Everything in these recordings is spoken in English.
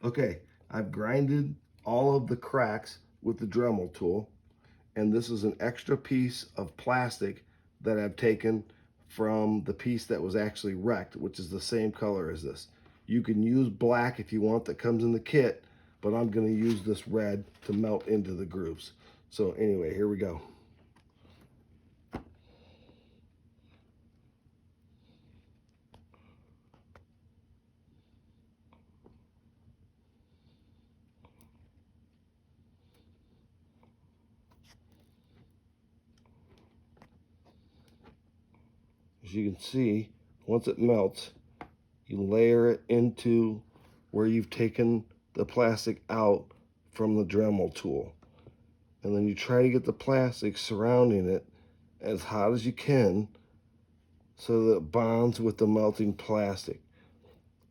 Okay, I've grinded all of the cracks with the Dremel tool, and this is an extra piece of plastic that I've taken from the piece that was actually wrecked, which is the same color as this. You can use black if you want, that comes in the kit, but I'm going to use this red to melt into the grooves. So anyway, here we go. As you can see, once it melts, you layer it into where you've taken the plastic out from the Dremel tool. And then you try to get the plastic surrounding it as hot as you can so that it bonds with the melting plastic.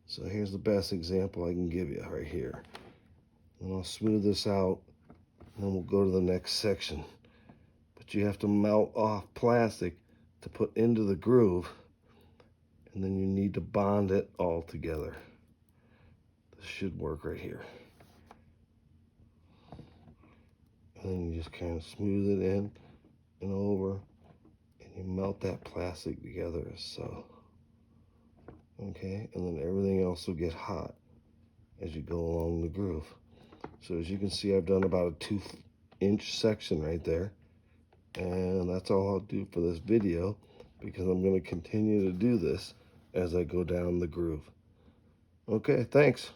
So here's the best example I can give you right here. And I'll smooth this out, and then we'll go to the next section. But you have to melt off plastic to put into the groove, and then you need to bond it all together. This should work right here. And then you just kind of smooth it in and over, and you melt that plastic together as so. Okay, and then everything else will get hot as you go along the groove. So as you can see, I've done about a 2-inch section right there. And that's all I'll do for this video, because I'm going to continue to do this as I go down the groove. Okay, thanks.